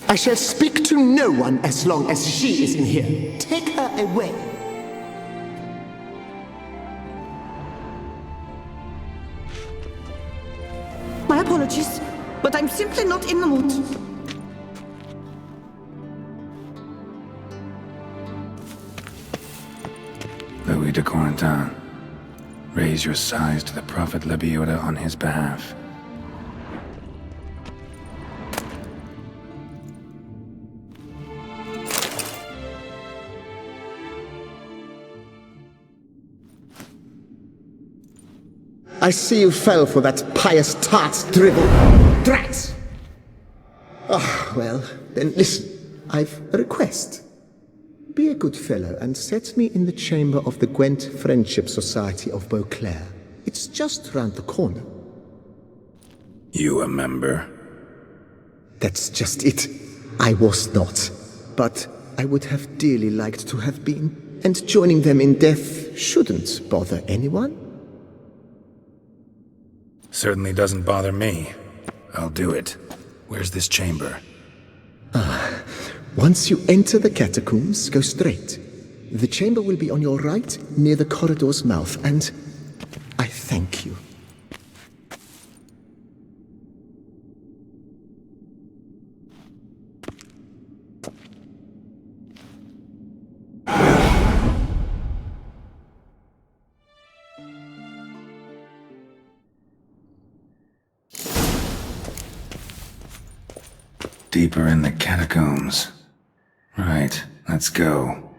I shall speak to no one as long as she is in here. Take her away. My apologies, but I'm simply not in the mood. Louis de Corentin, raise your sighs to the Prophet Lebioda on his behalf. I see you fell for that pious tart's drivel. Drats! Ah, well, then listen. I've a request. Be a good fellow and set me in the chamber of the Gwent Friendship Society of Beauclair. It's just round the corner. You a member? That's just it. I was not. But I would have dearly liked to have been. And joining them in death shouldn't bother anyone. Certainly doesn't bother me. I'll do it. Where's this chamber? Once you enter the catacombs, go straight. The chamber will be on your right, near the corridor's mouth, and I thank you. Deeper in the catacombs. Right, let's go.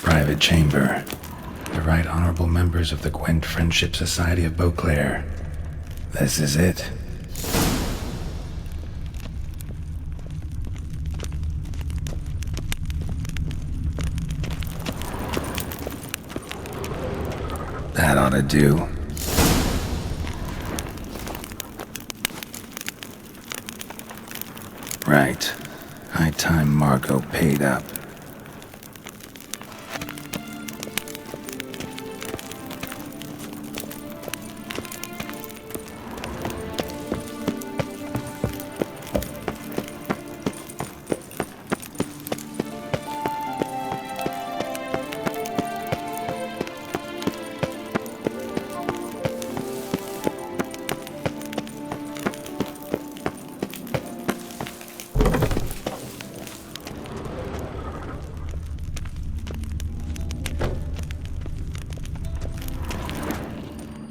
Private chamber. The Right Honorable members of the Gwent Friendship Society of Beauclair. This is it. That ought to do. Right. High time Margot paid up.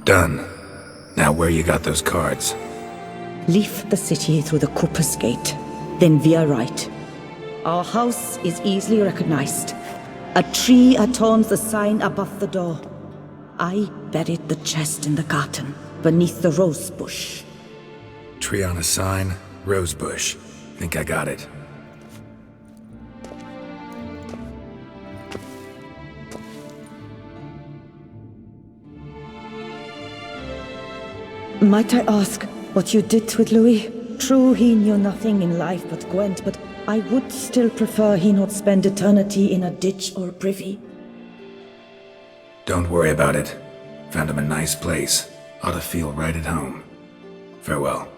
Done. Now where you got those cards? Leave the city through the Cooper's Gate, then veer right. Our house is easily recognized. A tree adorns the sign above the door. I buried the chest in the garden, beneath the rose bush. Tree on a sign, rose bush. Think I got it. Might I ask what you did with Louis? True, he knew nothing in life but Gwent, but I would still prefer he not spend eternity in a ditch or privy. Don't worry about it. Found him a nice place. Ought to feel right at home. Farewell.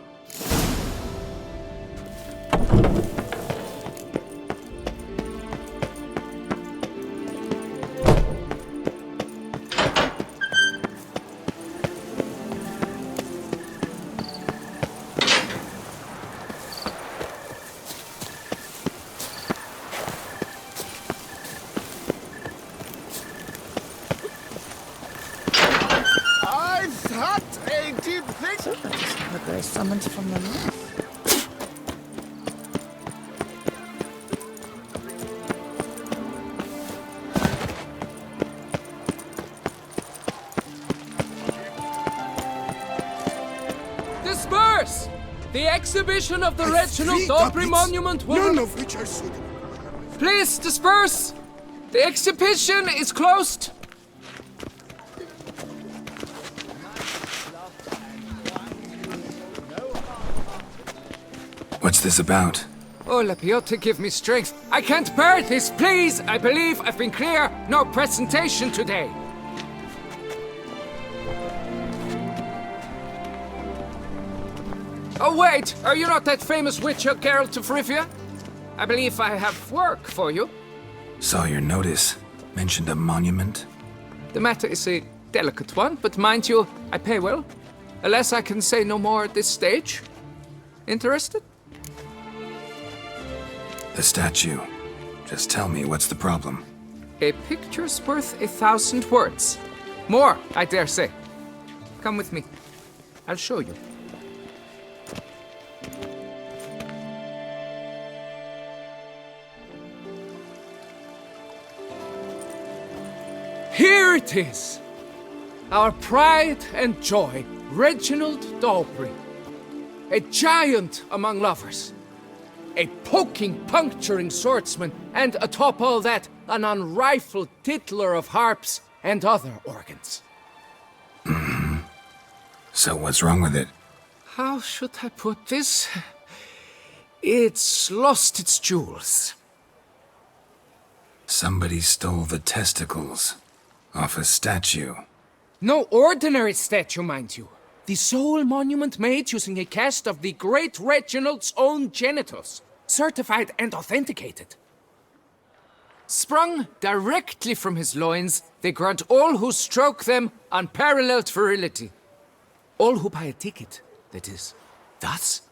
Summoned from the north. Disperse! The exhibition of the Reginald Dobry monument will... None of which are suitable. Please disperse! The exhibition is closed! What's this about? Oh, Lapiota, give me strength. I can't bear this, please! I believe I've been clear. No presentation today. Oh, wait! Are you not that famous witch, Geralt of Rivia? I believe I have work for you. Saw your notice. Mentioned a monument. The matter is a delicate one, but mind you, I pay well. Alas, I can say no more at this stage. Interested? The statue. Just tell me what's the problem. A picture's worth 1,000 words. More, I dare say. Come with me. I'll show you. Here it is! Our pride and joy, Reginald Dalbury. A giant among lovers. A poking, puncturing swordsman, and atop all that, an unrifled tittler of harps and other organs. So what's wrong with it? How should I put this? It's lost its jewels. Somebody stole the testicles off a statue. No ordinary statue, mind you. The sole monument made using a cast of the great Reginald's own genitals, certified and authenticated. Sprung directly from his loins, they grant all who stroke them unparalleled virility. All who buy a ticket, that is. Thus,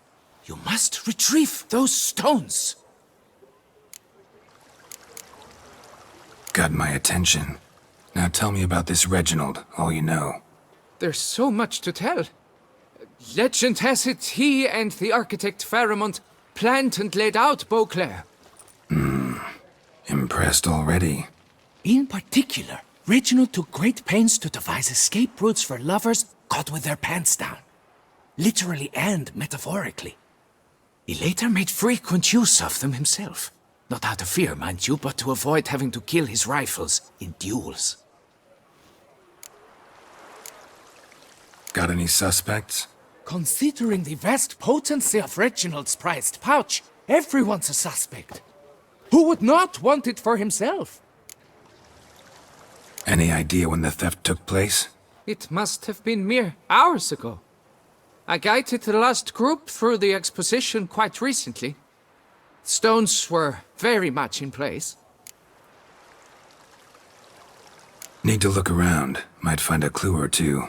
you must retrieve those stones. Got my attention. Now tell me about this Reginald, all you know. There's so much to tell. Legend has it he and the architect Pharamond planned and laid out Beauclair. Impressed already. In particular, Reginald took great pains to devise escape routes for lovers caught with their pants down. Literally and metaphorically. He later made frequent use of them himself. Not out of fear, mind you, but to avoid having to kill his rivals in duels. Got any suspects? Considering the vast potency of Reginald's prized pouch, everyone's a suspect. Who would not want it for himself? Any idea when the theft took place? It must have been mere hours ago. I guided the last group through the exposition quite recently. Stones were very much in place. Need to look around. Might find a clue or two.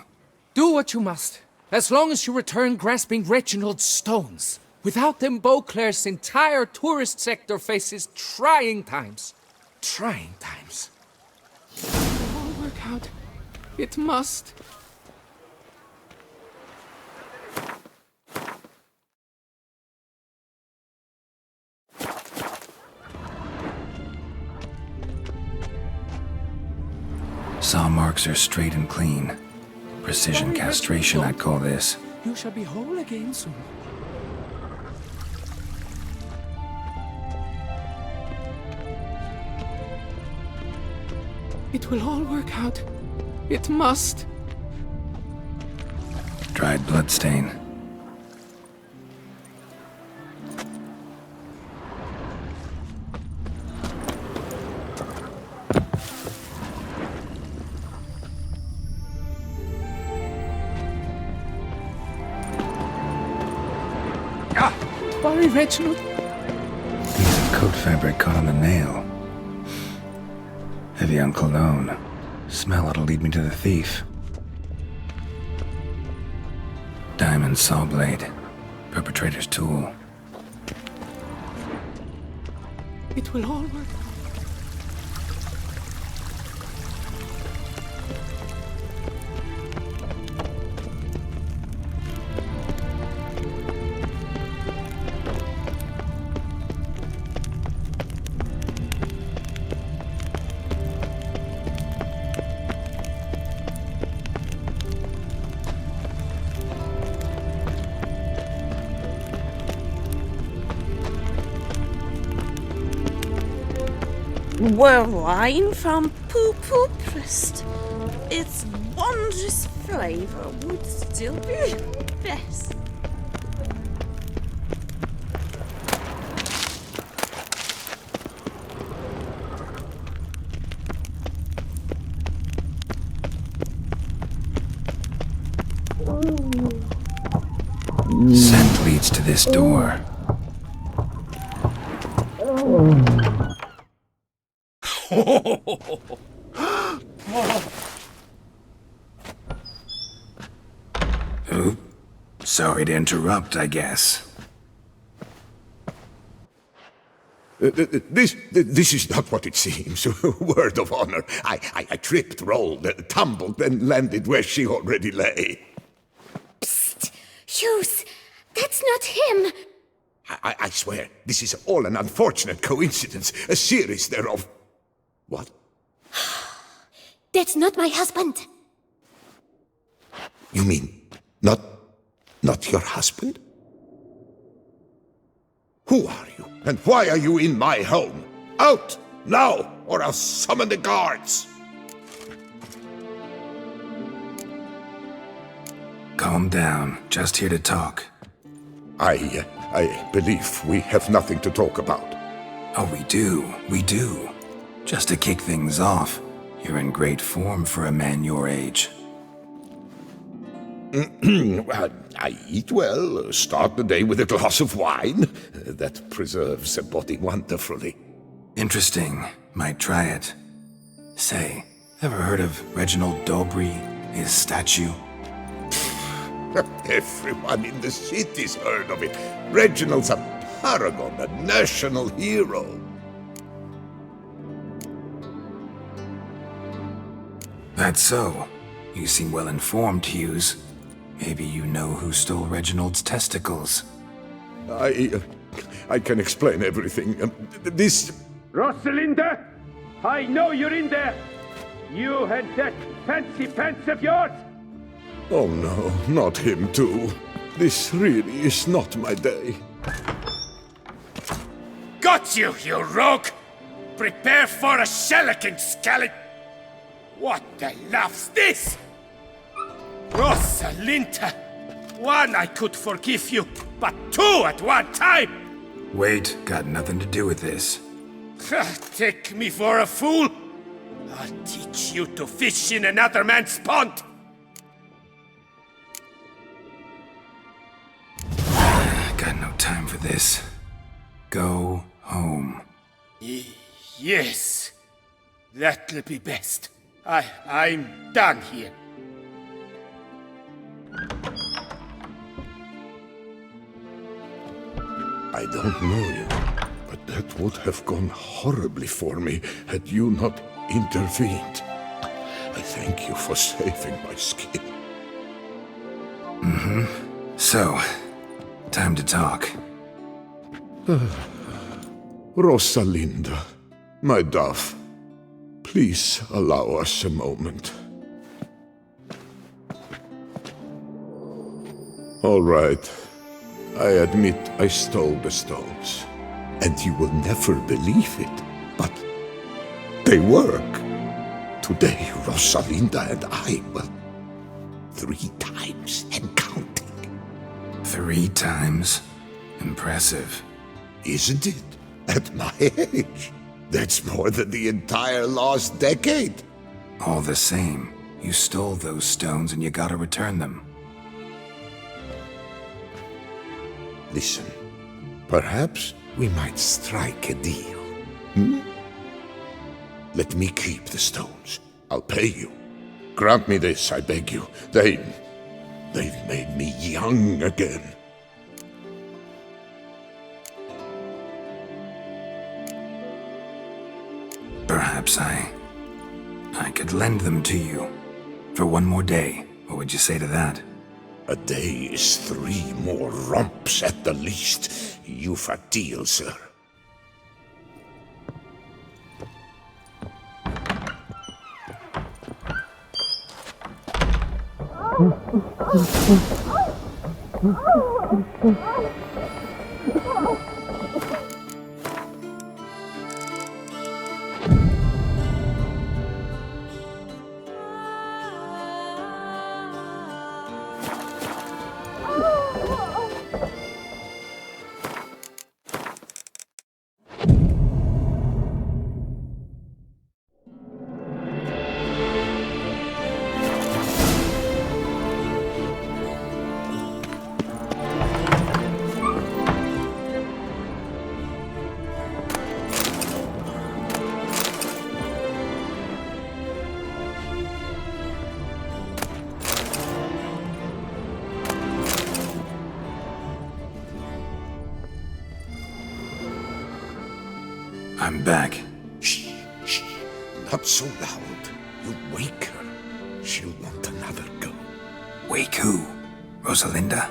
Do what you must, as long as you return grasping Reginald's stones. Without them, Beauclair's entire tourist sector faces trying times. Trying times. It will all work out. It must. Saw marks are straight and clean. Precision castration, I'd call this. You shall be whole again soon. It will all work out. It must. Dried bloodstain. Worry, Reginald. Piece of coat fabric caught on the nail. Heavy on cologne. Smell it'll lead me to the thief. Diamond saw blade. Perpetrator's tool. It will all work. Wine from Poo Pressed. Its wondrous flavour would still be best. leads to this door. Oop. Sorry to interrupt, I guess. This is not what it seems. Word of honor. I tripped, rolled, tumbled, and landed where she already lay. Psst! Hughes! That's not him! I swear, this is all an unfortunate coincidence. A series thereof. What? That's not my husband! You mean, not your husband? Who are you? And why are you in my home? Out! Now! Or I'll summon the guards! Calm down. Just here to talk. I believe we have nothing to talk about. Oh, we do. Just to kick things off, you're in great form for a man your age. I eat well, start the day with a glass of wine. That preserves a body wonderfully. Interesting. Might try it. Say, ever heard of Reginald Dobry, his statue? Everyone in the city's heard of it. Reginald's a paragon, a national hero. That's so. You seem well informed, Hughes. Maybe you know who stole Reginald's testicles. I can explain everything. This... Rosalinda! I know you're in there! You and that fancy pants of yours! Oh no, not him too. This really is not my day. Got you, you rogue! Prepare for a shellacking, scallop! What the laugh's this? Rosalinda! One, I could forgive you, but two at one time! Wait, got nothing to do with this. Take me for a fool? I'll teach you to fish in another man's pond! Got no time for this. Go home. Yes, that'll be best. I'm done here. I don't know you, but that would have gone horribly for me had you not intervened. I thank you for saving my skin. So, time to talk. Rosalinda, my dove, please allow us a moment. All right. I admit I stole the stones. And you will never believe it, but they work. Today, Rosalinda and I, well, 3 times and counting. 3 times? Impressive. Isn't it? At my age. That's more than the entire last decade. All the same, you stole those stones and you gotta return them. Listen, perhaps we might strike a deal. Let me keep the stones. I'll pay you. Grant me this, I beg you. They've made me young again. Perhaps I could lend them to you. For 1 more day. What would you say to that? A day is 3 more romps at the least. You've a deal, sir. I'm back. Shh, shh, not so loud. You wake her. She'll want another go. Wake who? Rosalinda?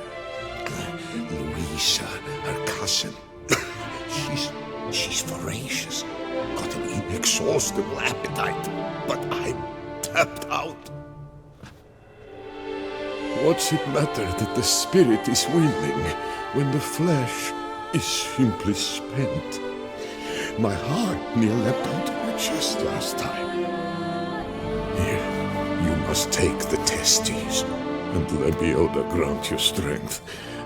Louisa, her cousin. She's voracious. Got an inexhaustible appetite. But I'm tapped out. What's it matter that the spirit is willing when the flesh is simply spent? My heart near leapt out of my chest last time. Here, you must take the testes, and Lebioda grant your strength,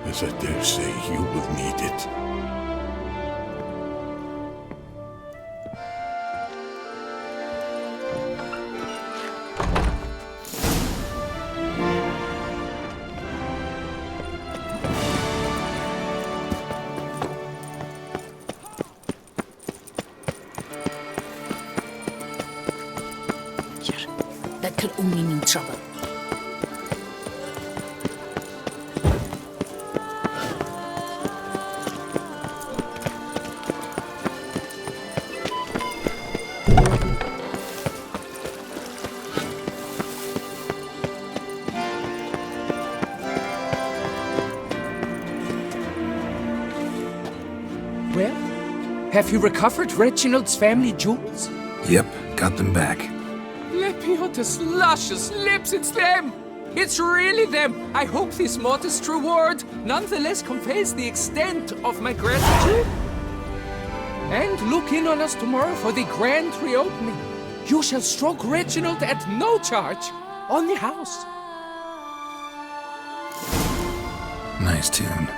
as I dare say you will need it. That could only mean trouble. Well, have you recovered Reginald's family jewels? Yep, got them back. Lepioda's luscious lips, it's them! It's really them! I hope this modest reward nonetheless conveys the extent of my gratitude. And look in on us tomorrow for the grand reopening. You shall stroke Reginald at no charge on the house. Nice tune.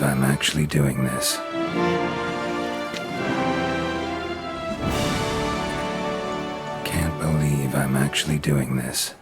I'm actually doing this. Can't believe I'm actually doing this.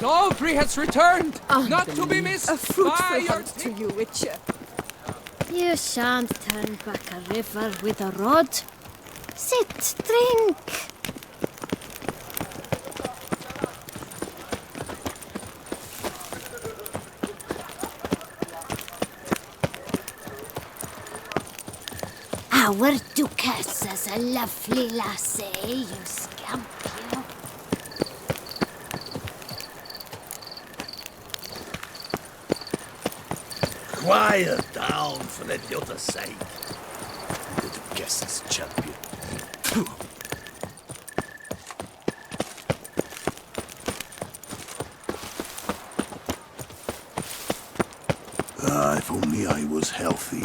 Aubrey has returned, not to be missed. A fruitful by your hunt to you, Witcher. You shan't turn back a river with a rod. Sit, drink. Our Duchess is a lovely lassie, you scamp, you. Quiet down, for the other's sake. The versus champion. If only I was healthy.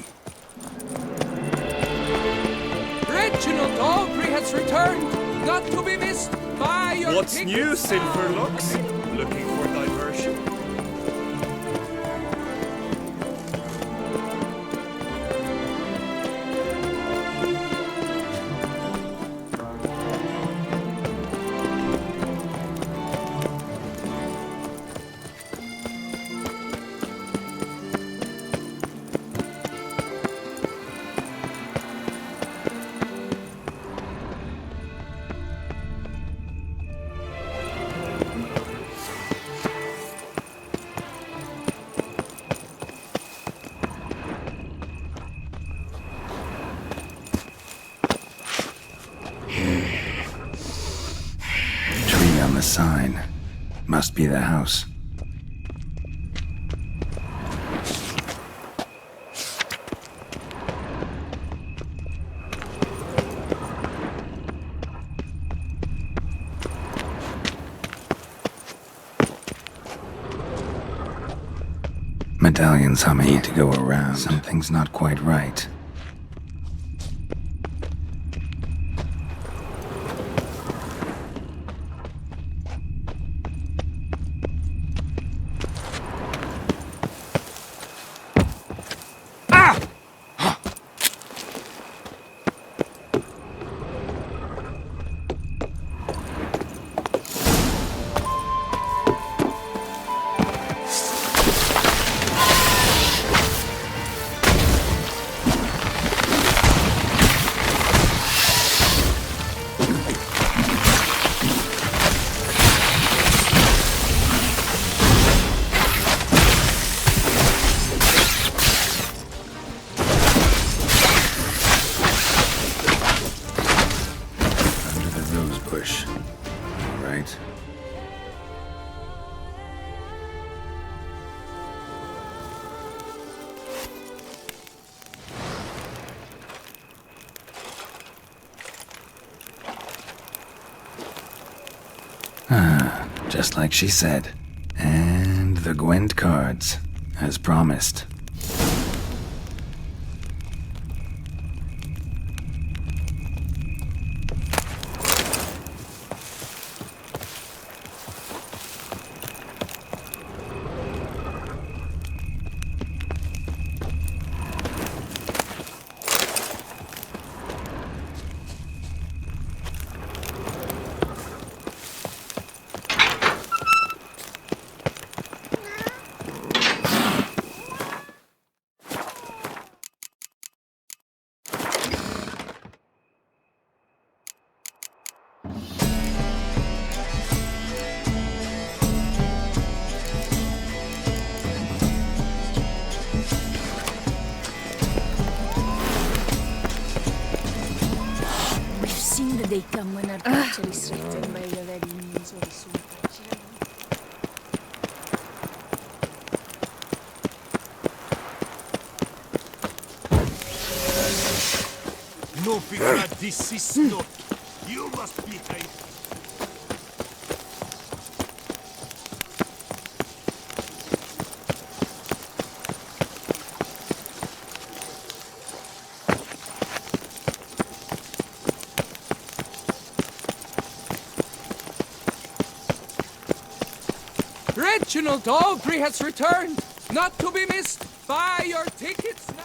Reginald Aubrey has returned, not to be missed by your What's new, Silverlocks? Looking for diversion? Tree on the sign. Must be the house. Medallions humming to go around. Something's not quite right. Just like she said. And the Gwent cards, as promised. Day come when our culture is written by the very means of the super. No figura desisto. You must be paid. Reginald Aubrey has returned, not to be missed. Buy your tickets now.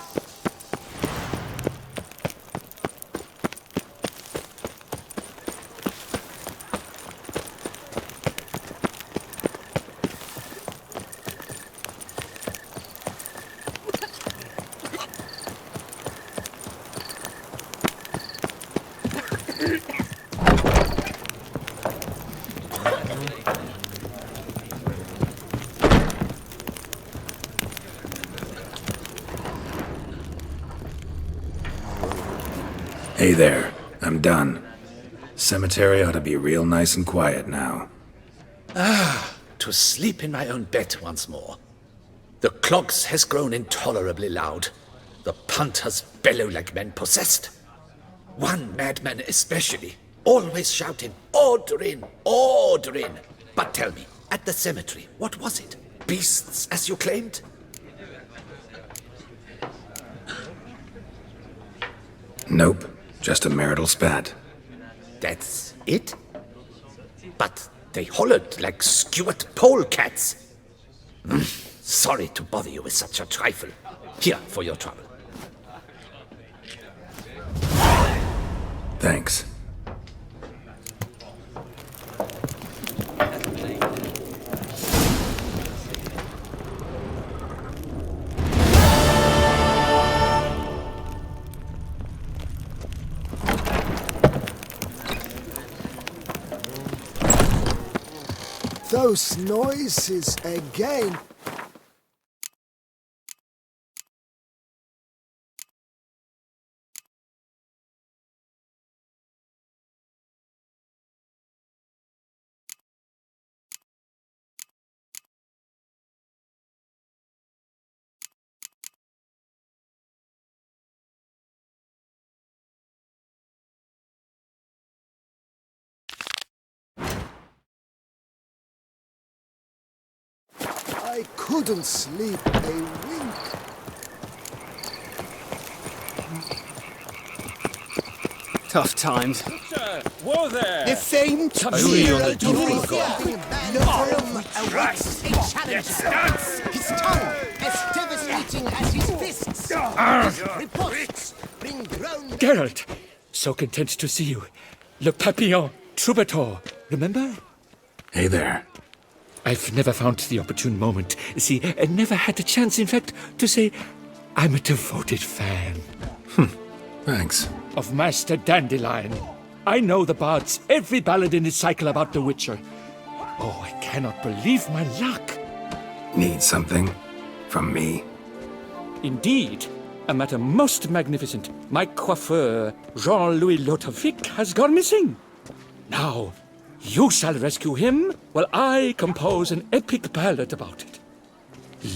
Hey there, I'm done. Cemetery ought to be real nice and quiet now. To sleep in my own bed once more. The clogs has grown intolerably loud. The punters bellow like men possessed. One madman especially, always shouting, order in, order in. But tell me, at the cemetery, what was it? Beasts, as you claimed? Nope, just a marital spat. That's it? But they hollered like skewered polecats. Sorry to bother you with such a trifle. Here, for your trouble. Thanks. Those noises again. I couldn't sleep a wink. Tough times. Whoa there! The same Really? Right! Yes, dance! His tongue as devastating as his fists. His reports bring ground. Geralt, so content to see you. Le Papillon, troubadour, remember? Hey there. I've never found the opportune moment. See, I never had the chance, in fact, to say I'm a devoted fan. Thanks. Of Master Dandelion. I know the bard's every ballad in his cycle about the Witcher. Oh, I cannot believe my luck. Need something? From me? Indeed, a matter most magnificent. My coiffeur, Jean-Louis Lotovic, has gone missing. Now, you shall rescue him while I compose an epic ballad about it.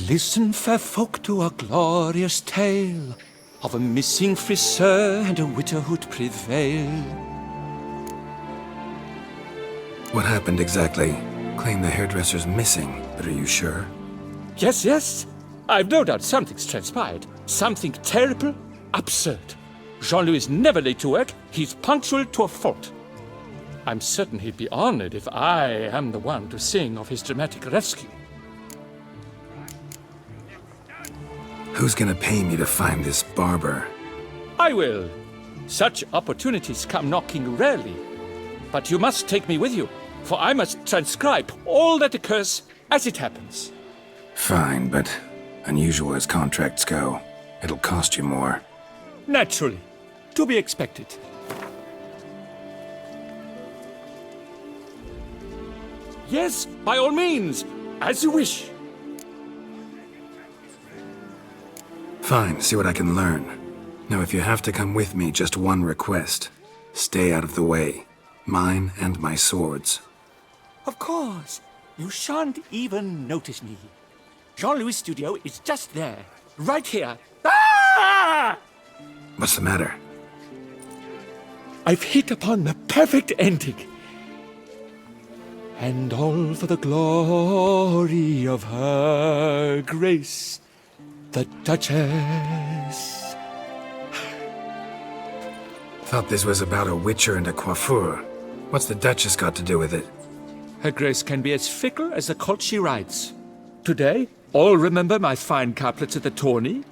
Listen, fair folk, to a glorious tale of a missing friseur and a widowhood prevail. What happened exactly? Claim the hairdresser's missing, but are you sure? Yes, yes. I've no doubt something's transpired. Something terrible, absurd. Jean-Louis is never late to work. He's punctual to a fault. I'm certain he'd be honored if I am the one to sing of his dramatic rescue. Who's gonna pay me to find this barber? I will. Such opportunities come knocking rarely. But you must take me with you, for I must transcribe all that occurs as it happens. Fine, but unusual as contracts go, it'll cost you more. Naturally. To be expected. Yes, by all means. As you wish. Fine, see what I can learn. Now, if you have to come with me, just one request. Stay out of the way. Mine and my swords. Of course. You shan't even notice me. Jean-Louis' studio is just there. Right here. Ah! What's the matter? I've hit upon the perfect ending. And all for the glory of her grace, the Duchess. Thought this was about a witcher and a coiffeur. What's the Duchess got to do with it? Her grace can be as fickle as the colt she rides. Today, all remember my fine couplets at the tourney.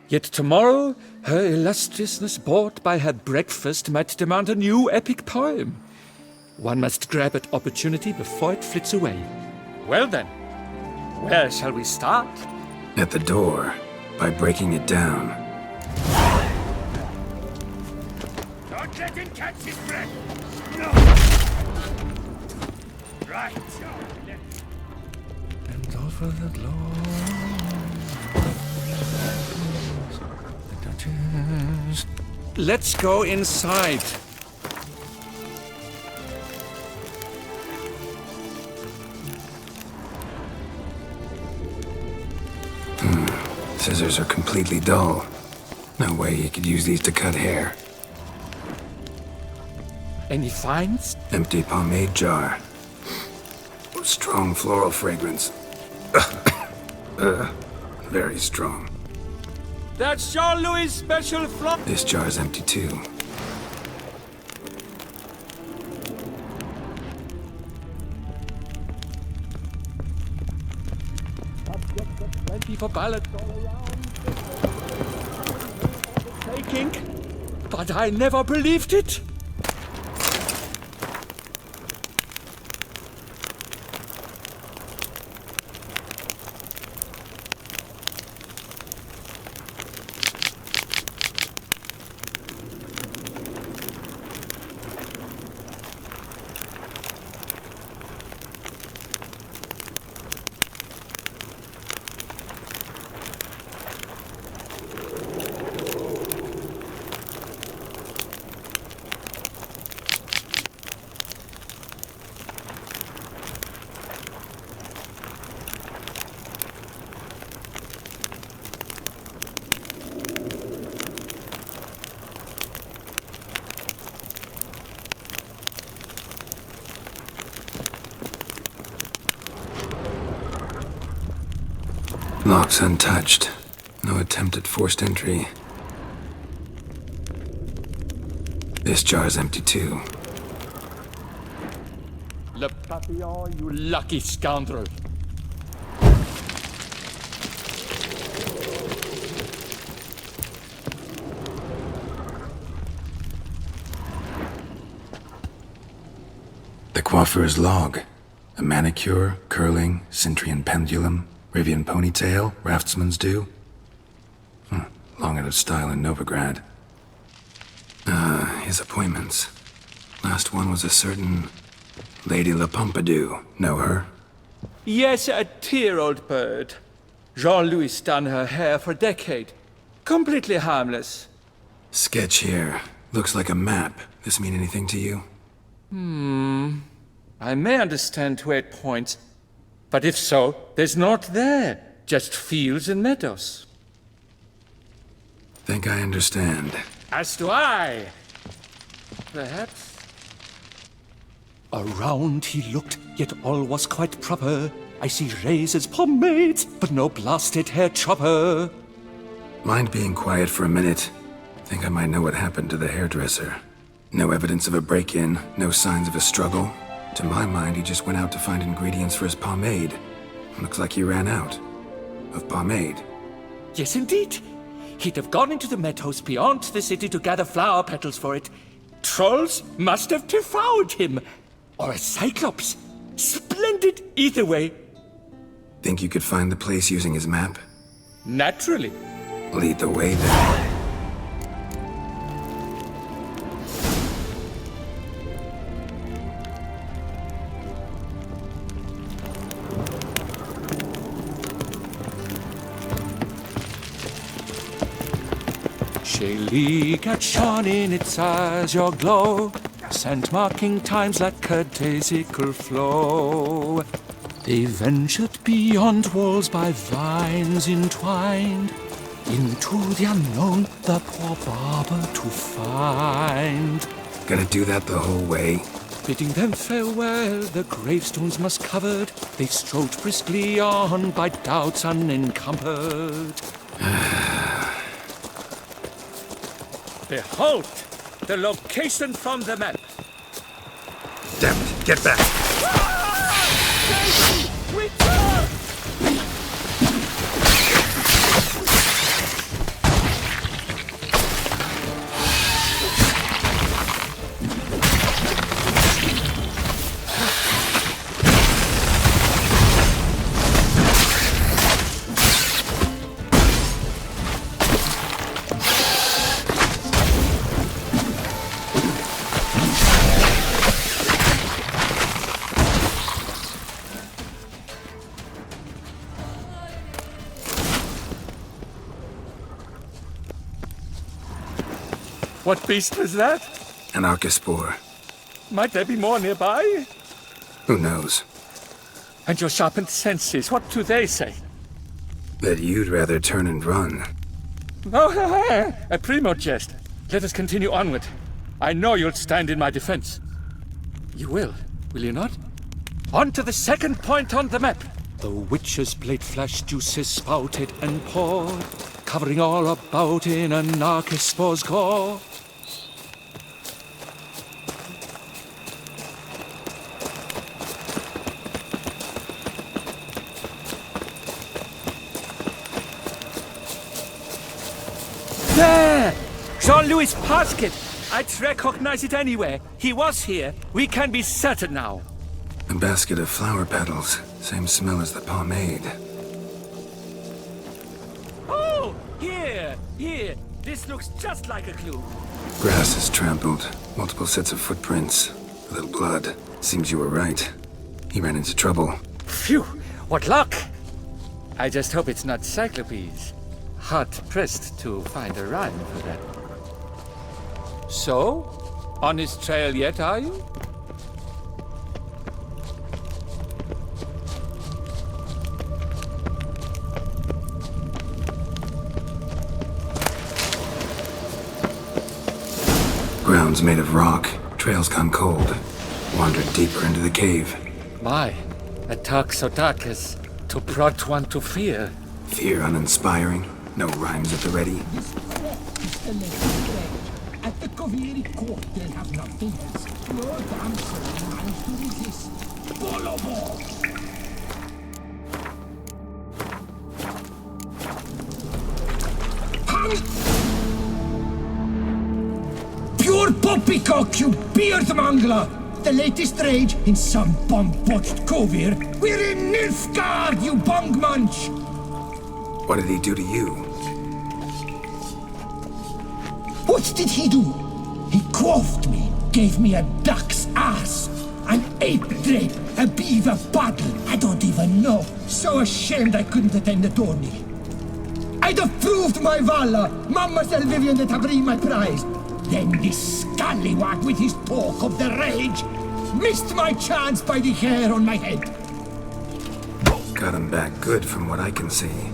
Yet tomorrow, her illustriousness bought by her breakfast might demand a new epic poem. One must grab at opportunity before it flits away. Well then, where shall we start? At the door, by breaking it down. Don't let him catch his breath! No! Right. And all for the glory of the Duchess. Let's go inside. Scissors are completely dull. No way you could use these to cut hair. Any finds? Empty pomade jar. Strong floral fragrance. Very strong. That's Jean-Louis' special flop. This jar's empty too. Plenty for ballots all around. Taking, but I never believed it. Locks untouched. No attempt at forced entry. This jar's empty too. Le Papillon, you lucky scoundrel. The coiffeur's log. A manicure, curling, Centrian pendulum, Rivian ponytail, raftsman's due. Long out of style in Novigrad. His appointments. Last one was a certain Lady La Pompadour. Know her? Yes, a dear old bird. Jean-Louis done her hair for a decade. Completely harmless. Sketch here. Looks like a map. This mean anything to you? I may understand where it points, but if so, there's naught there. Just fields and meadows. Think I understand. As do I. Perhaps. Around he looked, yet all was quite proper. I see razors, pomades, but no blasted hair chopper. Mind being quiet for a minute? Think I might know what happened to the hairdresser. No evidence of a break-in, no signs of a struggle. To my mind, he just went out to find ingredients for his pomade. Looks like he ran out of pomade. Yes, indeed. He'd have gone into the meadows beyond the city to gather flower petals for it. Trolls must have devoured him. Or a cyclops. Splendid either way. Think you could find the place using his map? Naturally. Lead the way then. Shaylee at shone in its azure glow, scent marking times like a daisical flow. They ventured beyond walls by vines entwined, into the unknown the poor barber to find. Gotta do that the whole way? Bidding them farewell, the gravestones much covered, they strode briskly on by doubts unencumbered. Behold, the location from the map. Damn it, get back! Return! What beast was that? An archispore. Might there be more nearby? Who knows? And your sharpened senses, what do they say? That you'd rather turn and run. Oh, a primo jest. Let us continue onward. I know you'll stand in my defense. You will you not? On to the second point on the map. The witch's blade flash juices spouted and poured, covering all about in a narcissus gore. There! Jean-Louis' basket! I'd recognize it anywhere. He was here. We can be certain now. A basket of flower petals. Same smell as the pomade. Oh! Here! This looks just like a clue. Grass is trampled. Multiple sets of footprints. A little blood. Seems you were right. He ran into trouble. Phew! What luck! I just hope it's not Cyclopes. Hard-pressed to find a rhyme for that. So? On his trail yet, are you? Ground's made of rock. Trail's gone cold. Wandered deeper into the cave. My, a talk so dark as to prompt one to fear. Fear uninspiring. No rhymes at the ready. At the Coveri court, they'll have nothing else. Your damsel managed to resist. Bolobo! Pure poppycock, you beard mangler! The latest rage in some bomb-botched Covir. We're in Nilfgaard, you bung munch! What did he do to you? What did he do? He quaffed me, gave me a duck's ass, an ape drape, a beaver bottle. I don't even know. So ashamed I couldn't attend the tourney. I'd have proved my valor. Mademoiselle Vivian de Tabry my prize. Then this scallywag with his talk of the rage missed my chance by the hair on my head. Got him back good from what I can see.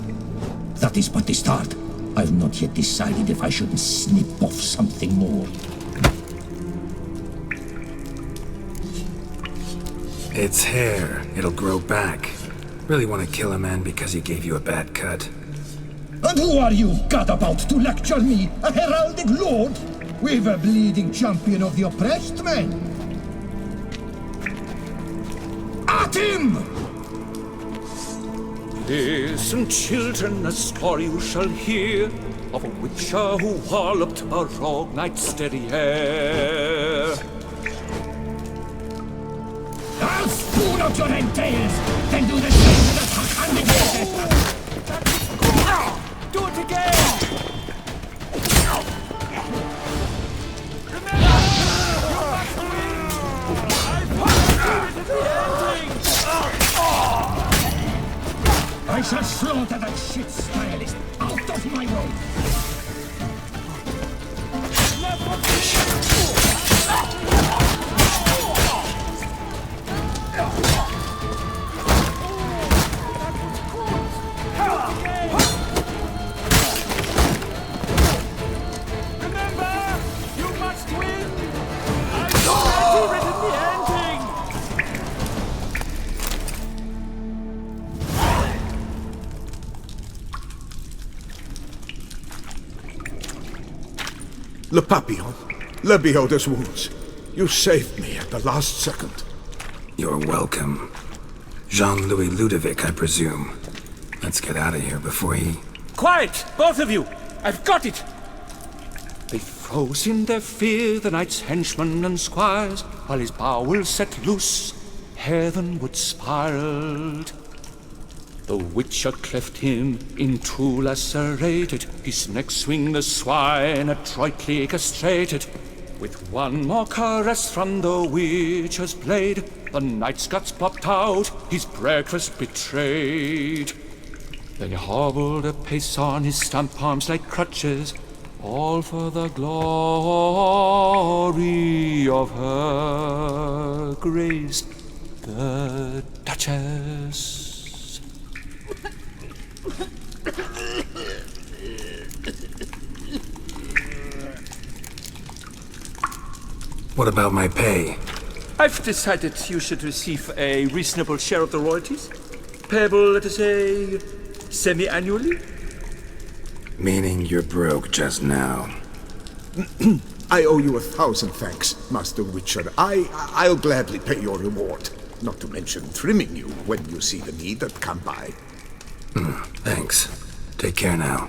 That is but the start. I've not yet decided if I shouldn't snip off something more. It's hair. It'll grow back. Really want to kill a man because he gave you a bad cut. And who are you, gadabout, to lecture me, a heraldic lord? We've a bleeding champion of the oppressed men. At him! Listen, children, a story you shall hear of a witcher who walloped a rogue knight's steady hair. I'll spoon out your entrails, then do the same to the hand ancestor. Do it again! I shall slaughter that shit stylist out of my way. Remember, you must win! I've already written the ending! Le Papillon, le Beholder's wounds. You saved me at the last second. You're welcome. Jean-Louis Ludovic, I presume. Let's get out of here before he... Quiet, both of you! I've got it! They froze in their fear, the knight's henchmen and squires, while his bowels set loose, heavenward spiraled. The witcher cleft him in two lacerated, his neck swing the swine adroitly castrated. With one more caress from the witcher's blade, the knight's guts popped out, his breakfast betrayed. Then he hobbled a pace on his stump arms like crutches, all for the glory of her grace, the Duchess. What about my pay? I've decided you should receive a reasonable share of the royalties. Payable, let us say, semi-annually? Meaning you're broke just now. I owe you 1,000 thanks, Master Witcher. I'll gladly pay your reward. Not to mention trimming you when you see the need that come by. Thanks. Take care now.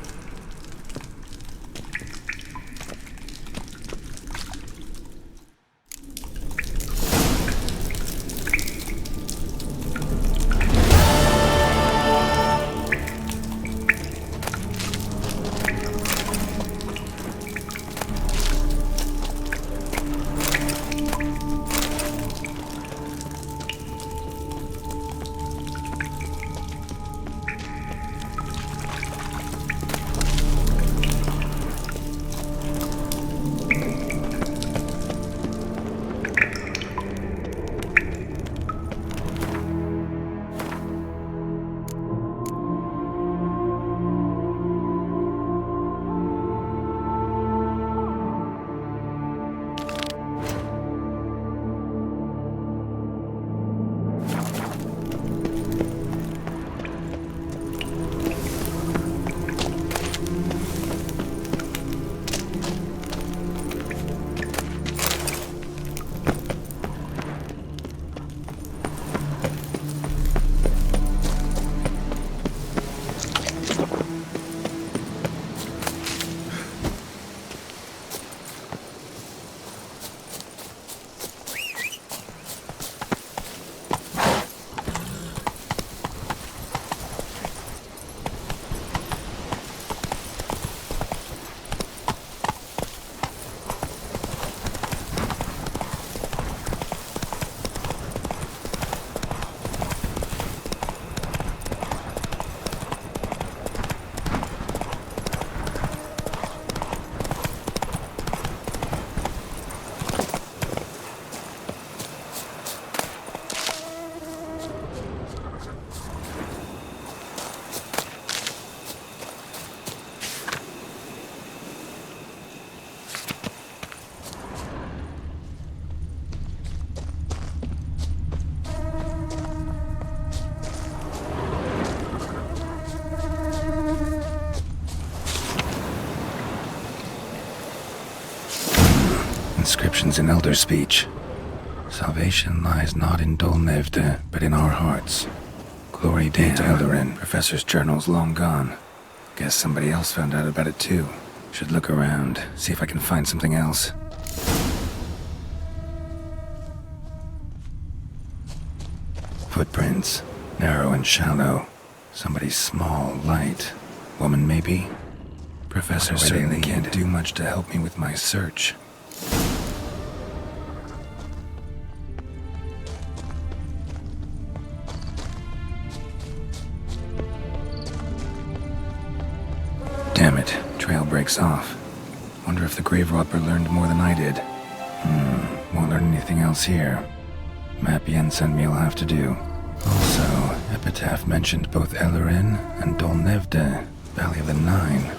Inscriptions in Elder speech. Salvation lies not in Dolnevde, but in our hearts. Glory be to Eldarin. Professor's journal's long gone. Guess somebody else found out about it too. Should look around, see if I can find something else. Footprints. Narrow and shallow. Somebody small, light. Woman, maybe? Professor certainly can't do much to help me with my search. Damn it, trail breaks off. Wonder if the grave robber learned more than I did. Won't learn anything else here. Map Yen sent me will have to do. Also, Epitaph mentioned both Eldarin and Dolnevde, Valley of the Nine.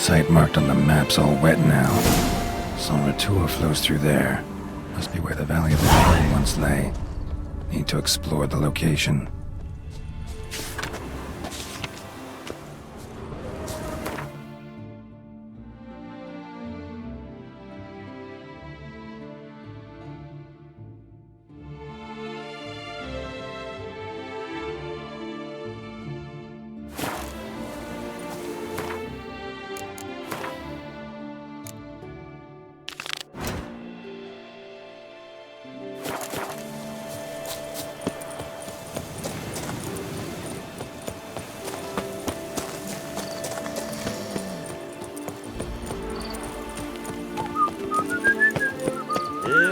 Site marked on the map's all wet now. Sonratua flows through there. Must be where the Valley of the Dead once lay. Need to explore the location.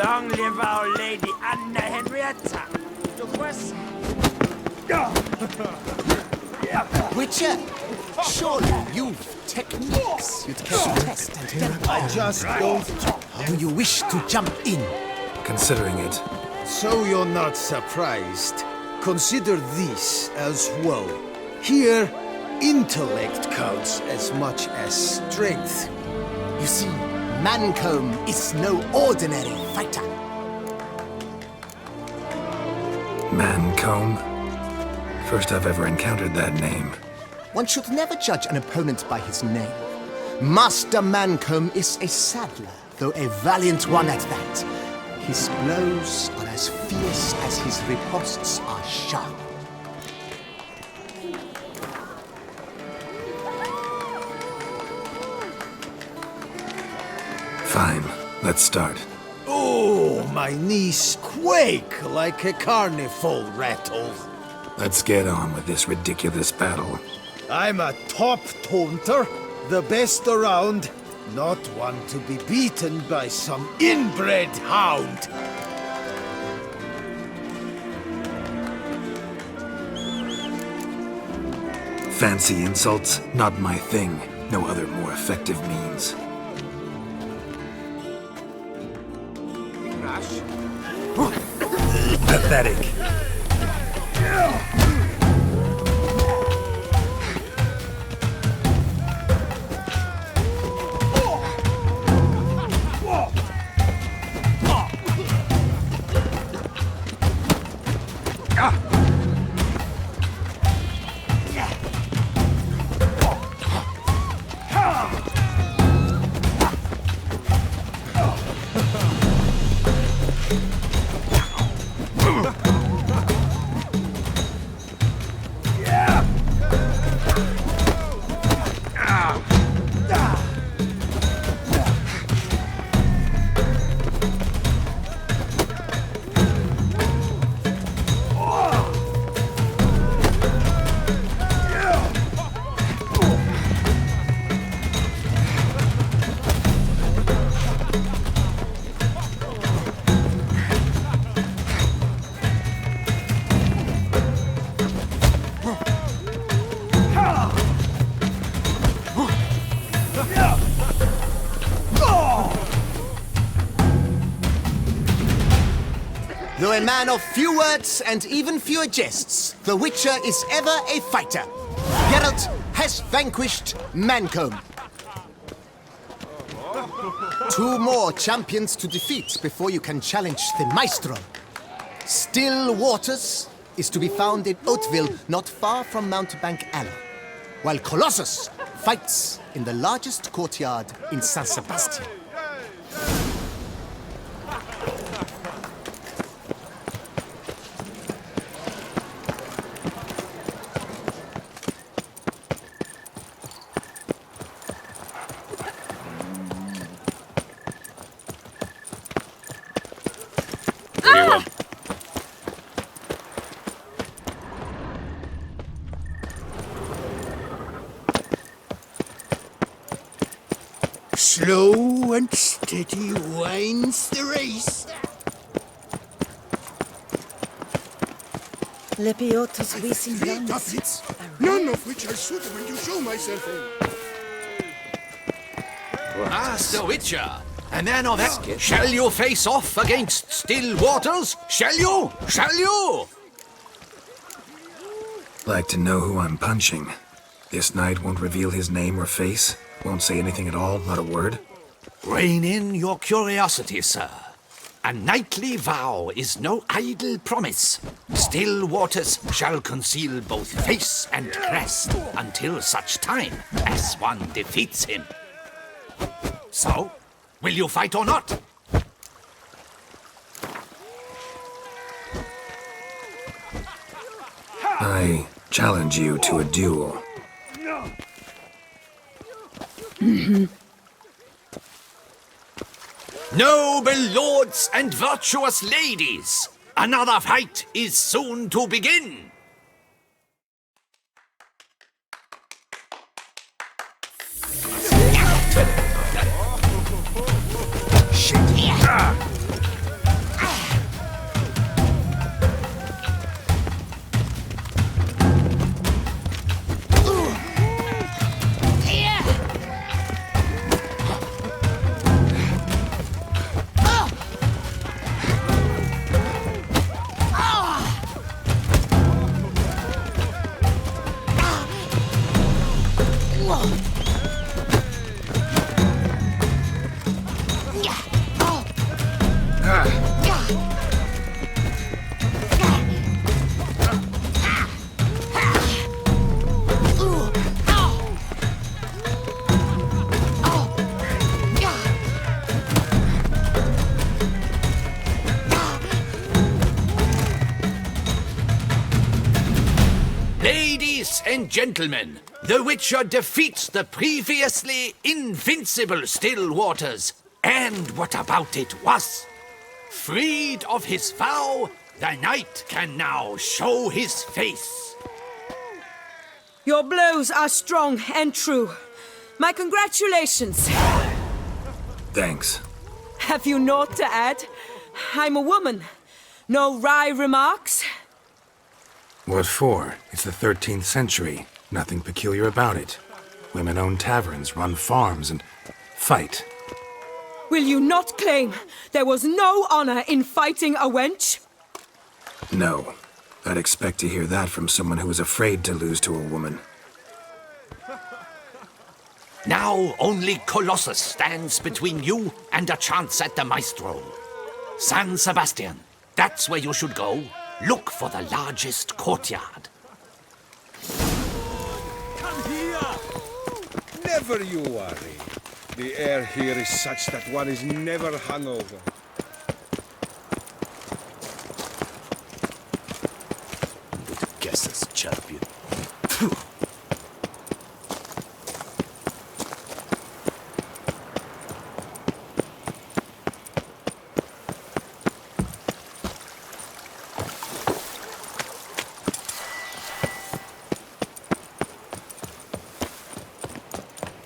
Long live our Lady Anna Henrietta. Witcher, surely you've techniques you'd care to test and develop. I just don't. Do you wish to jump in? Considering it. So you're not surprised. Consider this as well. Here, intellect counts as much as strength. You see, Mancomb is no ordinary fighter. Mancomb? First I've ever encountered that name. One should never judge an opponent by his name. Master Mancomb is a saddler, though a valiant one at that. His blows are as fierce as his riposts are sharp. Fine, let's start. Oh, my knees quake like a carnival rattle. Let's get on with this ridiculous battle. I'm a top taunter, the best around, not one to be beaten by some inbred hound. Fancy insults? Not my thing. No other more effective means. Pathetic. Though a man of few words and even fewer jests, the Witcher is ever a fighter. Geralt has vanquished Mancomb. 2 more champions to defeat before you can challenge the Maestro. Still Waters is to be found in Oatville, not far from Mountebank Alley, while Colossus fights in the largest courtyard in San Sebastian. Slow and steady winds the race. Lepiotus visum Tuffets, none of which are suitable to show myself in. Master Witcher, a man of that, shall you face off against still waters? Shall you? Shall you? Like to know who I'm punching. This knight won't reveal his name or face. Won't say anything at all, not a word? Rein in your curiosity, sir. A knightly vow is no idle promise. Still waters shall conceal both face and crest until such time as one defeats him. So, will you fight or not? I challenge you to a duel. Noble lords and virtuous ladies, another fight is soon to begin. Ladies and gentlemen, the Witcher defeats the previously invincible still waters. And what about it was? Freed of his vow, the knight can now show his face. Your blows are strong and true. My congratulations. Thanks. Have you naught to add? I'm a woman. No wry remarks? What for? It's the 13th century. Nothing peculiar about it. Women own taverns, run farms, and fight. Will you not claim there was no honor in fighting a wench? No. I'd expect to hear that from someone who was afraid to lose to a woman. Now only Colossus stands between you and a chance at the Maestro. San Sebastian, that's where you should go. Look for the largest courtyard. Come here! Never you worry. The air here is such that one is never hungover. Guess as champion.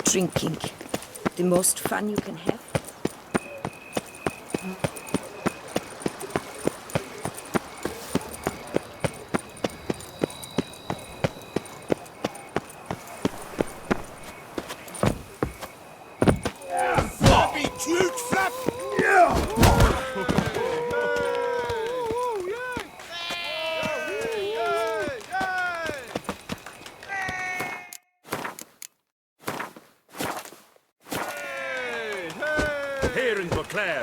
Drinking. The most fun you can have. Floppy truth flap! Here in Beauclair,